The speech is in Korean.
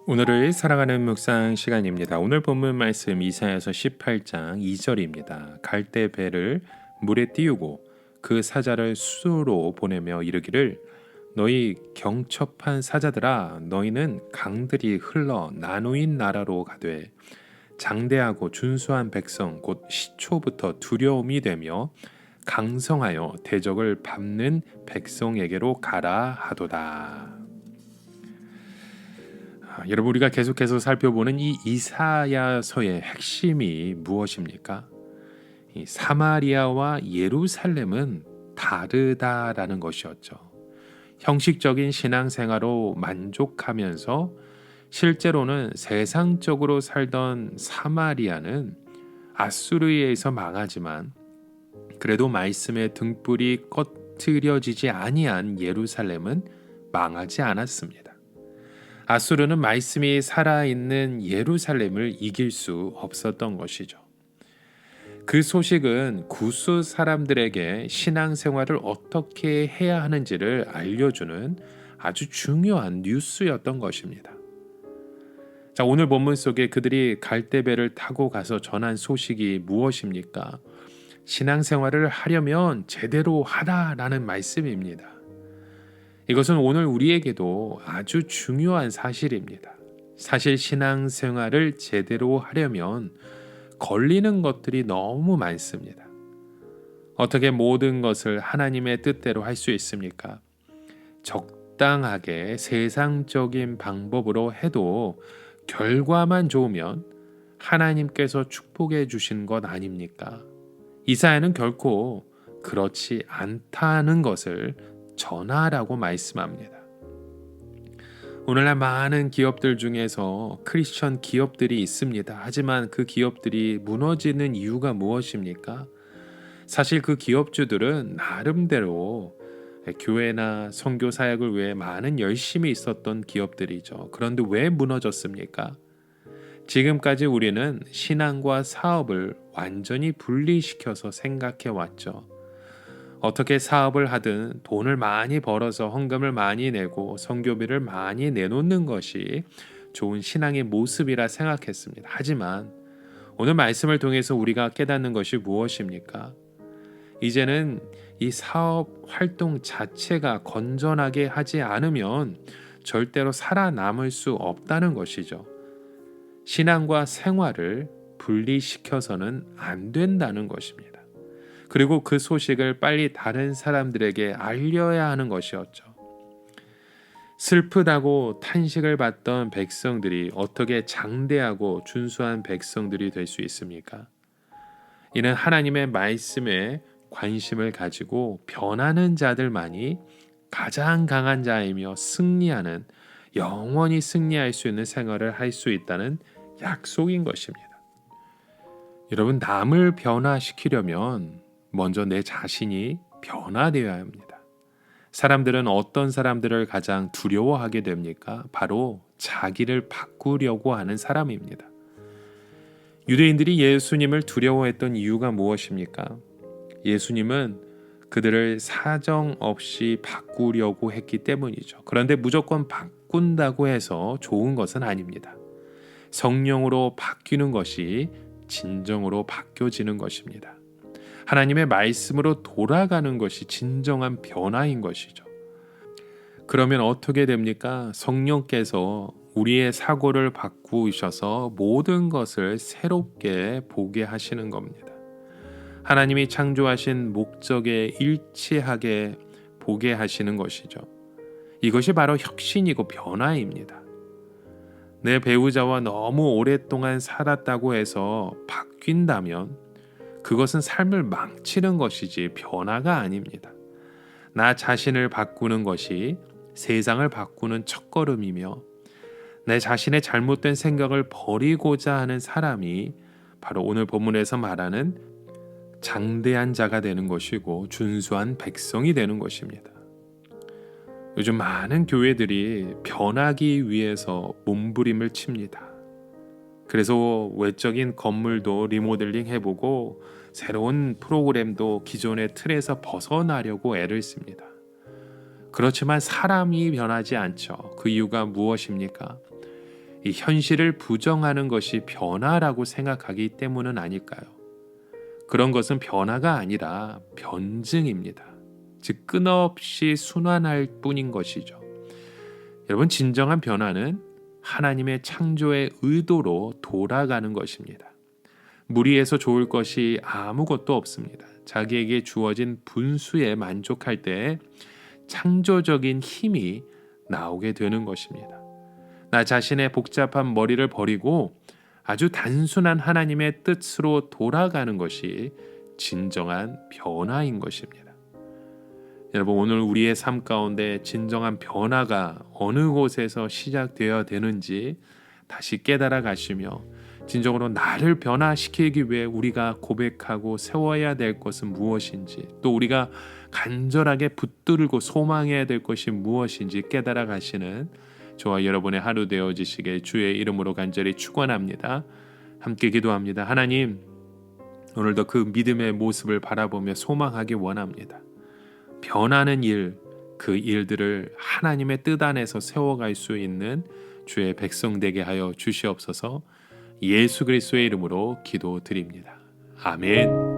오늘을 사랑하는 묵상 시간입니다. 오늘 본문 말씀 이사야서 18장 2절입니다. 갈대 배를 물에 띄우고 그 사자를 수로로 보내며 이르기를 너희 경첩한 사자들아 너희는 강들이 흘러 나누인 나라로 가되 장대하고 준수한 백성 곧 시초부터 두려움이 되며 강성하여 대적을 밟는 백성에게로 가라 하도다. 여러분, 우리가 계속해서 살펴보는 이 이사야서의 핵심이 무엇입니까? 이 사마리아와 예루살렘은 다르다라는 것이었죠. 형식적인 신앙생활로 만족하면서 실제로는 세상적으로 살던 사마리아는 아수르에 의해서 망하지만 그래도 말씀의 등불이 꺼트려지지 아니한 예루살렘은 망하지 않았습니다. 아수르는 말씀이 살아있는 예루살렘을 이길 수 없었던 것이죠. 그 소식은 구스 사람들에게 신앙생활을 어떻게 해야 하는지를 알려주는 아주 중요한 뉴스였던 것입니다. 자, 오늘 본문 속에 그들이 갈대배를 타고 가서 전한 소식이 무엇입니까? 신앙생활을 하려면 제대로 하라라는 말씀입니다. 이것은 오늘 우리에게도 아주 중요한 사실입니다. 사실 신앙생활을 제대로 하려면 걸리는 것들이 너무 많습니다. 어떻게 모든 것을 하나님의 뜻대로 할 수 있습니까? 적당하게 세상적인 방법으로 해도 결과만 좋으면 하나님께서 축복해 주신 것 아닙니까? 이사야는 결코 그렇지 않다는 것을 전하라고 말씀합니다. 오늘날 많은 기업들 중에서 크리스천 기업들이 있습니다. 하지만 그 기업들이 무너지는 이유가 무엇입니까? 사실 그 기업주들은 나름대로 교회나 선교 사역을 위해 많은 열심히 있었던 기업들이죠. 그런데 왜 무너졌습니까? 지금까지 우리는 신앙과 사업을 완전히 분리시켜서 생각해 왔죠. 어떻게 사업을 하든 돈을 많이 벌어서 헌금을 많이 내고 선교비를 많이 내놓는 것이 좋은 신앙의 모습이라 생각했습니다. 하지만 오늘 말씀을 통해서 우리가 깨닫는 것이 무엇입니까? 이제는 이 사업 활동 자체가 건전하게 하지 않으면 절대로 살아남을 수 없다는 것이죠. 신앙과 생활을 분리시켜서는 안 된다는 것입니다. 그리고 그 소식을 빨리 다른 사람들에게 알려야 하는 것이었죠. 슬프다고 탄식을 받던 백성들이 어떻게 장대하고 준수한 백성들이 될 수 있습니까? 이는 하나님의 말씀에 관심을 가지고 변하는 자들만이 가장 강한 자이며 승리하는, 영원히 승리할 수 있는 생활을 할 수 있다는 약속인 것입니다. 여러분, 남을 변화시키려면 먼저 내 자신이 변화되어야 합니다. 사람들은 어떤 사람들을 가장 두려워하게 됩니까? 바로 자기를 바꾸려고 하는 사람입니다. 유대인들이 예수님을 두려워했던 이유가 무엇입니까? 예수님은 그들을 사정없이 바꾸려고 했기 때문이죠. 그런데 무조건 바꾼다고 해서 좋은 것은 아닙니다. 성령으로 바뀌는 것이 진정으로 바뀌어지는 것입니다. 하나님의 말씀으로 돌아가는 것이 진정한 변화인 것이죠. 그러면 어떻게 됩니까? 성령께서 우리의 사고를 바꾸셔서 모든 것을 새롭게 보게 하시는 겁니다. 하나님이 창조하신 목적에 일치하게 보게 하시는 것이죠. 이것이 바로 혁신이고 변화입니다. 내 배우자와 너무 오랫동안 살았다고 해서 바뀐다면 그것은 삶을 망치는 것이지 변화가 아닙니다. 나 자신을 바꾸는 것이 세상을 바꾸는 첫걸음이며 내 자신의 잘못된 생각을 버리고자 하는 사람이 바로 오늘 본문에서 말하는 장대한 자가 되는 것이고 준수한 백성이 되는 것입니다. 요즘 많은 교회들이 변하기 위해서 몸부림을 칩니다. 그래서 외적인 건물도 리모델링 해보고 새로운 프로그램도 기존의 틀에서 벗어나려고 애를 씁니다. 그렇지만 사람이 변하지 않죠. 그 이유가 무엇입니까? 이 현실을 부정하는 것이 변화라고 생각하기 때문은 아닐까요? 그런 것은 변화가 아니라 변증입니다. 즉 끊임없이 순환할 뿐인 것이죠. 여러분, 진정한 변화는 하나님의 창조의 의도로 돌아가는 것입니다. 무리해서 좋을 것이 아무것도 없습니다. 자기에게 주어진 분수에 만족할 때 창조적인 힘이 나오게 되는 것입니다. 나 자신의 복잡한 머리를 버리고 아주 단순한 하나님의 뜻으로 돌아가는 것이 진정한 변화인 것입니다. 여러분, 오늘 우리의 삶 가운데 진정한 변화가 어느 곳에서 시작되어야 되는지 다시 깨달아 가시며, 진정으로 나를 변화시키기 위해 우리가 고백하고 세워야 될 것은 무엇인지, 또 우리가 간절하게 붙들고 소망해야 될 것이 무엇인지 깨달아 가시는 저와 여러분의 하루 되어지시길 주의 이름으로 간절히 축원합니다. 함께 기도합니다. 하나님, 오늘도 그 믿음의 모습을 바라보며 소망하기 원합니다. 변하는 일, 그 일들을 하나님의 뜻 안에서 세워갈 수 있는 주의 백성 되게 하여 주시옵소서. 예수 그리스도의 이름으로 기도드립니다. 아멘.